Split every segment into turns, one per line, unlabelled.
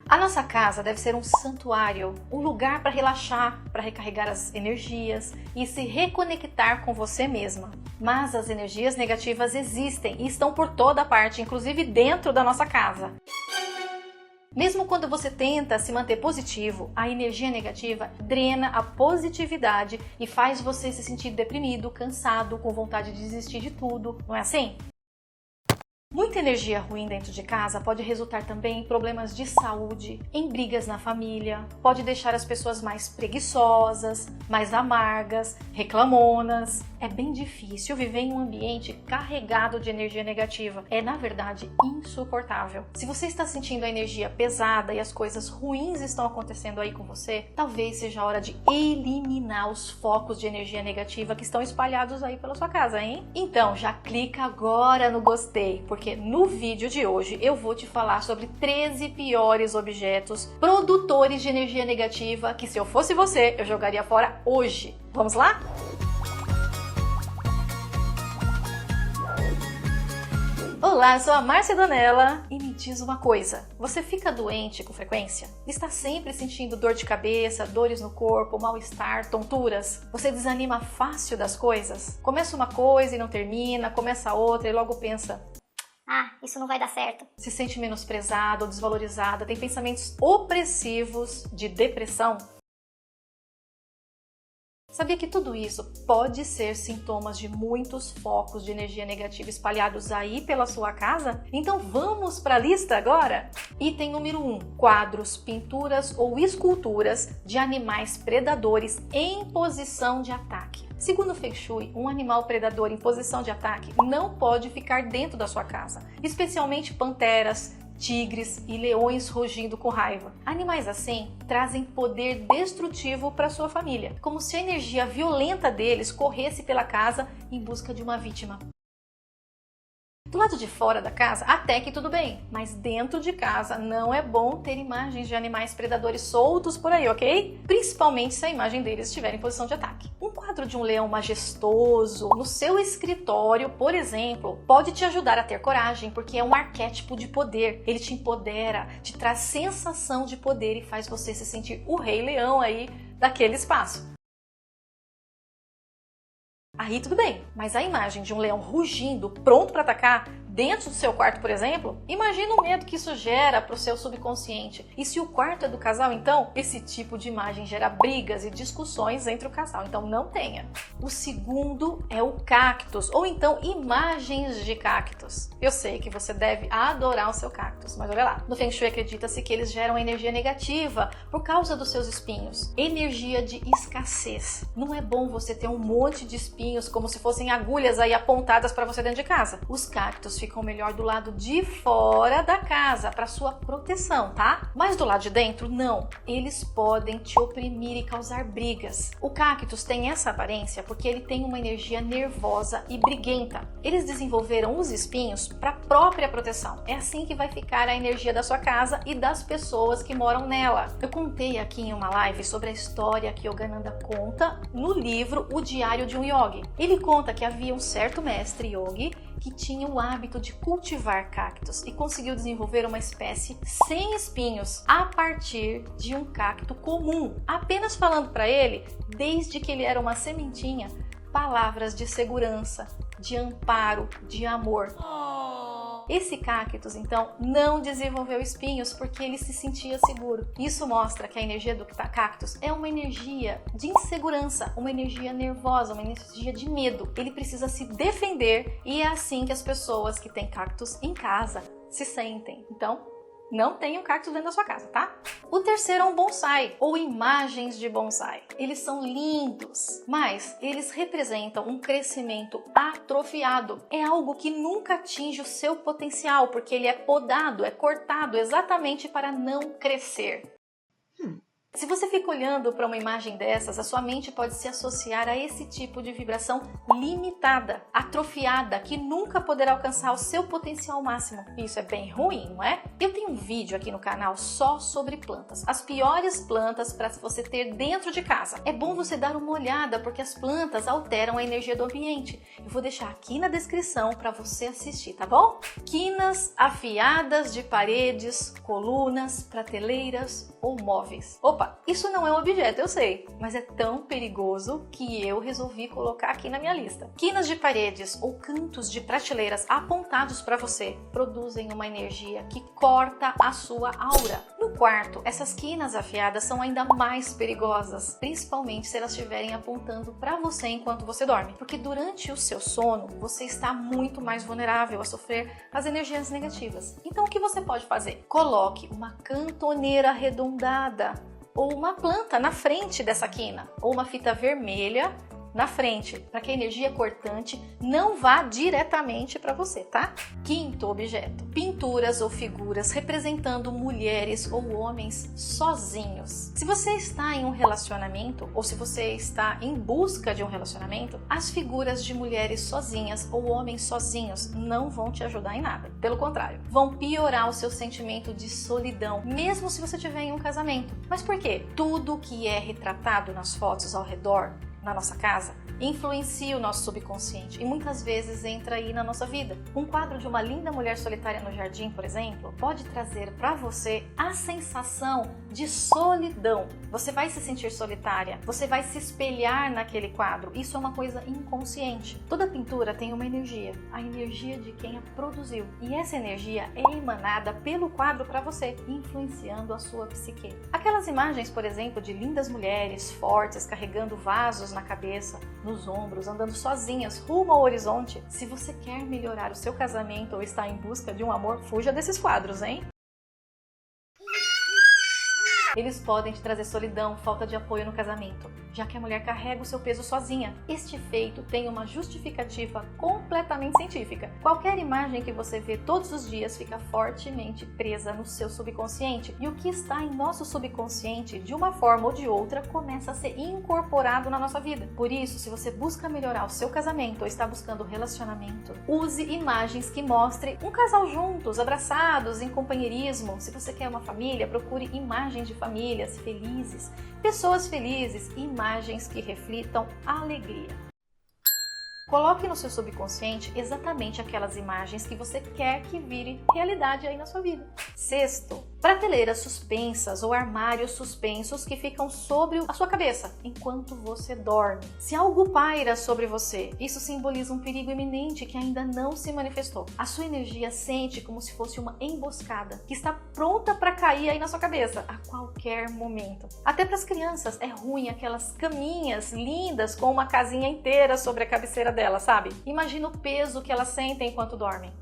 A nossa casa deve ser um santuário, um lugar para relaxar, para recarregar as energias e se reconectar com você mesma. Mas as energias negativas existem e estão por toda parte, inclusive dentro da nossa casa. Mesmo quando você tenta se manter positivo, a energia negativa drena a positividade e faz você se sentir deprimido, cansado, com vontade de desistir de tudo, não é assim? Muita energia ruim dentro de casa pode resultar também em problemas de saúde, em brigas na família, pode deixar as pessoas mais preguiçosas, mais amargas, reclamonas. É bem difícil viver em um ambiente carregado de energia negativa. É, na verdade, insuportável. Se você está sentindo a energia pesada e as coisas ruins estão acontecendo aí com você, talvez seja a hora de eliminar os focos de energia negativa que estão espalhados aí pela sua casa, hein? Então, já clica agora no gostei, porque no vídeo de hoje eu vou te falar sobre 13 piores objetos produtores de energia negativa que, se eu fosse você, eu jogaria fora hoje. Vamos lá? Olá, eu sou a Márcia Donella e me diz uma coisa, você fica doente com frequência? Está sempre sentindo dor de cabeça, dores no corpo, mal-estar, tonturas? Você desanima fácil das coisas? Começa uma coisa e não termina, começa outra e logo pensa:
ah, isso não vai dar certo.
Se sente menosprezada ou desvalorizada, tem pensamentos opressivos de depressão? Sabia que tudo isso pode ser sintomas de muitos focos de energia negativa espalhados aí pela sua casa? Então vamos para a lista agora? Item número 1. Quadros, pinturas ou esculturas de animais predadores em posição de ataque. Segundo o Feng Shui, um animal predador em posição de ataque não pode ficar dentro da sua casa, especialmente panteras, tigres e leões rugindo com raiva. Animais assim trazem poder destrutivo para sua família, como se a energia violenta deles corresse pela casa em busca de uma vítima. Do lado de fora da casa, até que tudo bem, mas dentro de casa não é bom ter imagens de animais predadores soltos por aí, ok? Principalmente se a imagem deles estiver em posição de ataque. Um quadro de um leão majestoso no seu escritório, por exemplo, pode te ajudar a ter coragem, porque é um arquétipo de poder. Ele te empodera, te traz sensação de poder e faz você se sentir o rei leão aí daquele espaço. Aí tudo bem, mas a imagem de um leão rugindo, pronto para atacar, dentro do seu quarto, por exemplo, imagina o medo que isso gera para o seu subconsciente. E se o quarto é do casal, então, esse tipo de imagem gera brigas e discussões entre o casal, então não tenha. O segundo é o cactus, ou então imagens de cactus. Eu sei que você deve adorar o seu cactus, mas olha lá, no Feng Shui acredita-se que eles geram energia negativa por causa dos seus espinhos. Energia de escassez. Não é bom você ter um monte de espinhos como se fossem agulhas aí apontadas para você dentro de casa. Os cactus ficam melhor do lado de fora da casa, para sua proteção, tá? Mas do lado de dentro, não. Eles podem te oprimir e causar brigas. O cactus tem essa aparência porque ele tem uma energia nervosa e briguenta. Eles desenvolveram os espinhos para própria proteção. É assim que vai ficar a energia da sua casa e das pessoas que moram nela. Eu contei aqui em uma live sobre a história que Yogananda conta no livro O Diário de um Yogi. Ele conta que havia um certo mestre yogi que tinha o hábito de cultivar cactos e conseguiu desenvolver uma espécie sem espinhos a partir de um cacto comum, apenas falando para ele, desde que ele era uma sementinha, palavras de segurança, de amparo, de amor. Esse cactus, então, não desenvolveu espinhos porque ele se sentia seguro. Isso mostra que a energia do cactus é uma energia de insegurança, uma energia nervosa, uma energia de medo. Ele precisa se defender e é assim que as pessoas que têm cactus em casa se sentem. Então, não tenha um cactus dentro da sua casa, tá? O terceiro é um bonsai, ou imagens de bonsai. Eles são lindos, mas eles representam um crescimento atrofiado. É algo que nunca atinge o seu potencial, porque ele é podado, é cortado exatamente para não crescer. Se você fica olhando para uma imagem dessas, a sua mente pode se associar a esse tipo de vibração limitada, atrofiada, que nunca poderá alcançar o seu potencial máximo. Isso é bem ruim, não é? Eu tenho um vídeo aqui no canal só sobre plantas, as piores plantas para você ter dentro de casa. É bom você dar uma olhada porque as plantas alteram a energia do ambiente. Eu vou deixar aqui na descrição para você assistir, tá bom? Quinas afiadas de paredes, colunas, prateleiras ou móveis. Opa, isso não é um objeto, eu sei, mas é tão perigoso que eu resolvi colocar aqui na minha lista. Quinas de paredes ou cantos de prateleiras apontados para você produzem uma energia que corta a sua aura. No quarto, essas quinas afiadas são ainda mais perigosas, principalmente se elas estiverem apontando para você enquanto você dorme, porque durante o seu sono você está muito mais vulnerável a sofrer as energias negativas. Então o que você pode fazer? Coloque uma cantoneira arredondada ou uma planta na frente dessa quina, ou uma fita vermelha na frente, para que a energia cortante não vá diretamente para você, tá? Quinto objeto: pinturas ou figuras representando mulheres ou homens sozinhos. Se você está em um relacionamento ou se você está em busca de um relacionamento, as figuras de mulheres sozinhas ou homens sozinhos não vão te ajudar em nada. Pelo contrário, vão piorar o seu sentimento de solidão, mesmo se você estiver em um casamento. Mas por quê? Tudo que é retratado nas fotos ao redor na nossa casa influencia o nosso subconsciente e muitas vezes entra aí na nossa vida. Um quadro de uma linda mulher solitária no jardim, por exemplo, pode trazer para você a sensação de solidão. Você vai se sentir solitária, você vai se espelhar naquele quadro. Isso é uma coisa inconsciente. Toda pintura tem uma energia, a energia de quem a produziu. E essa energia é emanada pelo quadro para você, influenciando a sua psique. Aquelas imagens, por exemplo, de lindas mulheres fortes carregando vasos na cabeça, nos ombros, andando sozinhas rumo ao horizonte. Se você quer melhorar o seu casamento ou está em busca de um amor, fuja desses quadros, hein? Eles podem te trazer solidão, falta de apoio no casamento, já que a mulher carrega o seu peso sozinha. Este feito tem uma justificativa completamente científica. Qualquer imagem que você vê todos os dias fica fortemente presa no seu subconsciente. E o que está em nosso subconsciente, de uma forma ou de outra, começa a ser incorporado na nossa vida. Por isso, se você busca melhorar o seu casamento ou está buscando relacionamento, use imagens que mostrem um casal juntos, abraçados, em companheirismo. Se você quer uma família, procure imagens de famílias felizes, pessoas felizes, imagens que reflitam alegria. Coloque no seu subconsciente exatamente aquelas imagens que você quer que vire realidade aí na sua vida. Sexto, prateleiras suspensas ou armários suspensos que ficam sobre a sua cabeça enquanto você dorme. Se algo paira sobre você, isso simboliza um perigo iminente que ainda não se manifestou. A sua energia sente como se fosse uma emboscada que está pronta para cair aí na sua cabeça a qualquer momento. Até para as crianças é ruim aquelas caminhas lindas com uma casinha inteira sobre a cabeceira dela, sabe? Imagina o peso que elas sentem enquanto dormem.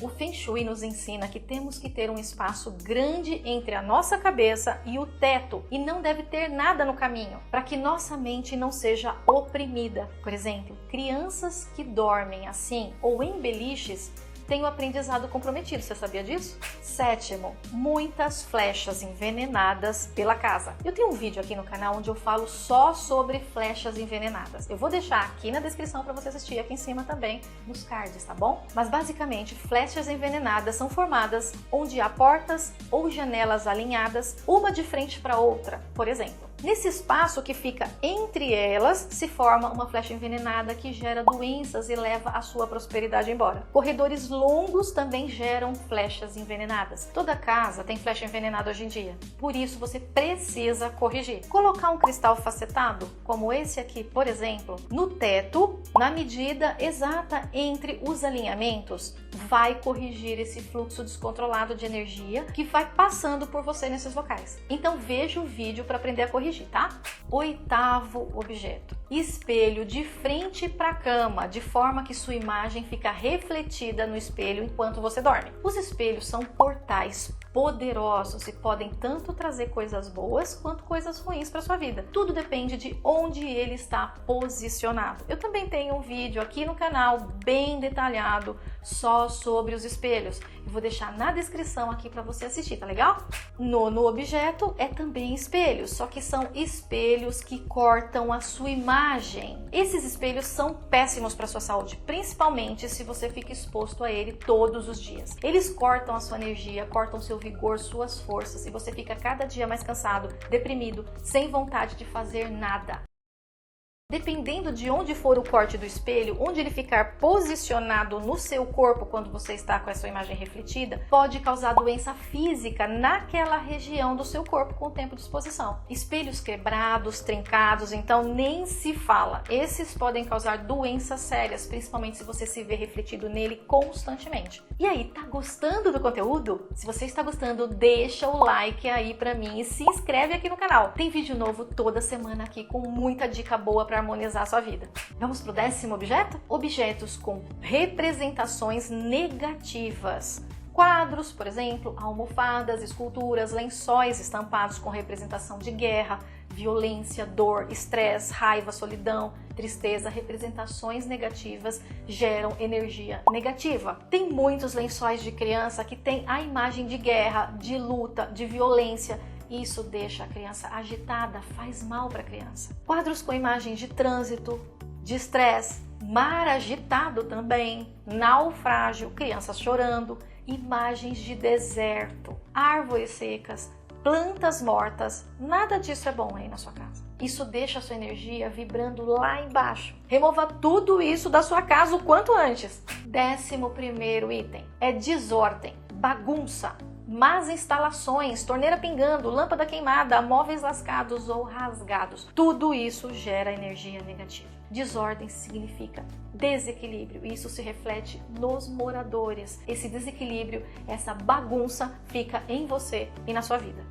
O Feng Shui nos ensina que temos que ter um espaço grande entre a nossa cabeça e o teto e não deve ter nada no caminho, para que nossa mente não seja oprimida. Por exemplo, crianças que dormem assim ou em beliches têm o aprendizado comprometido, você sabia disso? Sétimo, muitas flechas envenenadas pela casa. Eu tenho um vídeo aqui no canal onde eu falo só sobre flechas envenenadas. Eu vou deixar aqui na descrição para você assistir, aqui em cima também nos cards, tá bom? Mas basicamente, flechas envenenadas são formadas onde há portas ou janelas alinhadas, uma de frente para outra, por exemplo. Nesse espaço que fica entre elas, se forma uma flecha envenenada que gera doenças e leva a sua prosperidade embora. Corredores longos também geram flechas envenenadas. Toda casa tem flecha envenenada hoje em dia. Por isso, você precisa corrigir. Colocar um cristal facetado, como esse aqui, por exemplo, no teto, na medida exata entre os alinhamentos, vai corrigir esse fluxo descontrolado de energia que vai passando por você nesses locais. Então, veja o vídeo para aprender a corrigir, tá? Oitavo objeto: espelho de frente para a cama, de forma que sua imagem fica refletida no espelho enquanto você dorme. Os espelhos são portais poderosos e podem tanto trazer coisas boas quanto coisas ruins para sua vida. Tudo depende de onde ele está posicionado. Eu também tenho um vídeo aqui no canal bem detalhado só sobre os espelhos. Eu vou deixar na descrição aqui para você assistir, tá legal? Nono objeto é também espelhos, só que são espelhos que cortam a sua imagem. Esses espelhos são péssimos para sua saúde, principalmente se você fica exposto a ele todos os dias. Eles cortam a sua energia, cortam seu vigor, suas forças, e você fica cada dia mais cansado, deprimido, sem vontade de fazer nada. Dependendo de onde for o corte do espelho, onde ele ficar posicionado no seu corpo quando você está com a sua imagem refletida, pode causar doença física naquela região do seu corpo com o tempo de exposição. Espelhos quebrados, trincados, então nem se fala. Esses podem causar doenças sérias, principalmente se você se vê refletido nele constantemente. E aí, tá gostando do conteúdo? Se você está gostando, deixa o like aí pra mim e se inscreve aqui no canal. Tem vídeo novo toda semana aqui com muita dica boa pra harmonizar a sua vida. Vamos pro 10º objeto? Objetos com representações negativas. Quadros, por exemplo, almofadas, esculturas, lençóis estampados com representação de guerra, violência, dor, estresse, raiva, solidão, tristeza. Representações negativas geram energia negativa. Tem muitos lençóis de criança que tem a imagem de guerra, de luta, de violência. Isso deixa a criança agitada, faz mal para a criança. Quadros com imagens de trânsito, de estresse, mar agitado também, naufrágio, crianças chorando, imagens de deserto, árvores secas, plantas mortas, nada disso é bom aí na sua casa. Isso deixa a sua energia vibrando lá embaixo. Remova tudo isso da sua casa o quanto antes. 11º item é desordem, bagunça, más instalações, torneira pingando, lâmpada queimada, móveis lascados ou rasgados. Tudo isso gera energia negativa. Desordem significa desequilíbrio e isso se reflete nos moradores. Esse desequilíbrio, essa bagunça fica em você e na sua vida.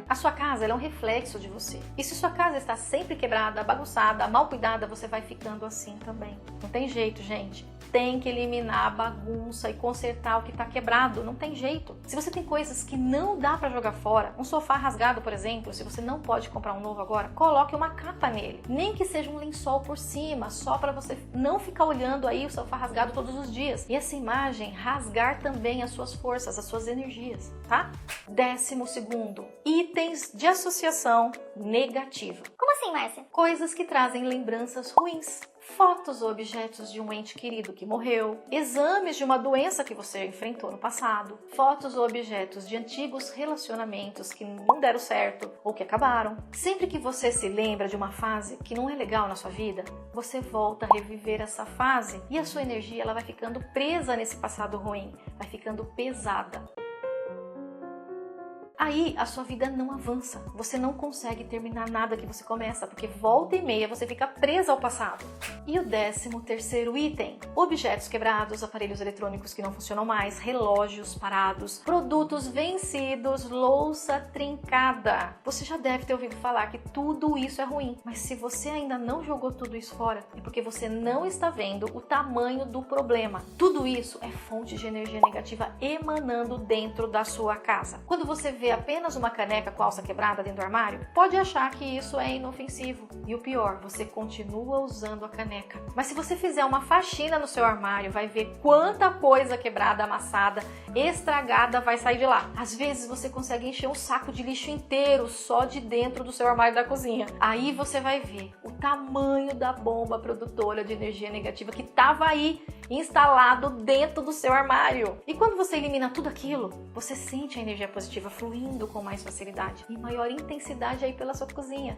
A sua casa é um reflexo de você. E se sua casa está sempre quebrada, bagunçada, mal cuidada, você vai ficando assim também. Não tem jeito, gente. Tem que eliminar a bagunça e consertar o que está quebrado. Não tem jeito. Se você tem coisas que não dá para jogar fora, um sofá rasgado, por exemplo, se você não pode comprar um novo agora, coloque uma capa nele. Nem que seja um lençol por cima, só para você não ficar olhando aí o sofá rasgado todos os dias. E essa imagem rasgar também as suas forças, as suas energias, tá? 12º, itens de associação negativa.
Como assim, Márcia?
Coisas que trazem lembranças ruins. Fotos ou objetos de um ente querido que morreu, exames de uma doença que você enfrentou no passado, fotos ou objetos de antigos relacionamentos que não deram certo ou que acabaram. Sempre que você se lembra de uma fase que não é legal na sua vida, você volta a reviver essa fase e a sua energia ela vai ficando presa nesse passado ruim, vai ficando pesada. Aí a sua vida não avança, você não consegue terminar nada que você começa, porque volta e meia você fica presa ao passado. E o 13º item, objetos quebrados, aparelhos eletrônicos que não funcionam mais, relógios parados, produtos vencidos, louça trincada. Você já deve ter ouvido falar que tudo isso é ruim, mas se você ainda não jogou tudo isso fora, é porque você não está vendo o tamanho do problema. Tudo isso é fonte de energia negativa emanando dentro da sua casa. Quando você vê apenas uma caneca com a alça quebrada dentro do armário, pode achar que isso é inofensivo. E o pior, você continua usando a caneca. Mas se você fizer uma faxina no seu armário, vai ver quanta coisa quebrada, amassada, estragada vai sair de lá. Às vezes você consegue encher um saco de lixo inteiro só de dentro do seu armário da cozinha. Aí você vai ver o tamanho da bomba produtora de energia negativa que estava aí instalado dentro do seu armário. E quando você elimina tudo aquilo, você sente a energia positiva fluindo com mais facilidade e maior intensidade aí pela sua cozinha.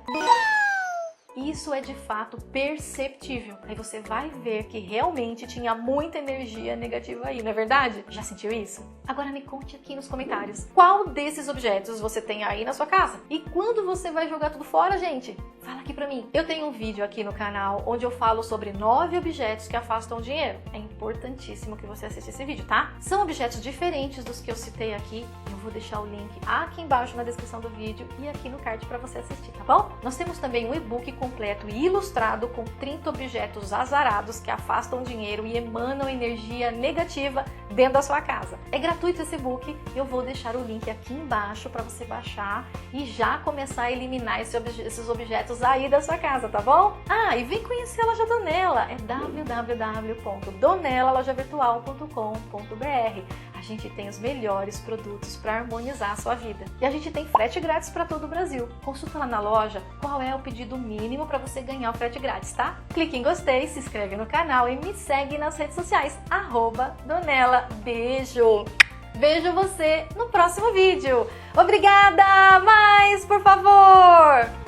Isso é de fato perceptível. Aí você vai ver que realmente tinha muita energia negativa aí, não é verdade? Já sentiu isso? Agora me conte aqui nos comentários qual desses objetos você tem aí na sua casa. E quando você vai jogar tudo fora, gente? Fala aqui pra mim. Eu tenho um vídeo aqui no canal onde eu falo sobre 9 objetos que afastam o dinheiro. É importantíssimo que você assista esse vídeo, tá? São objetos diferentes dos que eu citei aqui. Eu vou deixar o link aqui embaixo na descrição do vídeo e aqui no card pra você assistir, tá bom? Nós temos também um e-book completo e ilustrado com 30 objetos azarados que afastam o dinheiro e emanam energia negativa dentro da sua casa. É gratuito esse e-book e eu vou deixar o link aqui embaixo para você baixar e já começar a eliminar esses objetos aí da sua casa, tá bom? Ah, e vem conhecer a Loja Donella, é www.donellalojavirtual.com.br. A gente tem os melhores produtos para harmonizar a sua vida. E a gente tem frete grátis para todo o Brasil. Consulta lá na loja qual é o pedido mínimo para você ganhar o frete grátis, tá? Clique em gostei, se inscreve no canal e me segue nas redes sociais, @Donella. Beijo! Vejo você no próximo vídeo. Obrigada! Mais, por favor!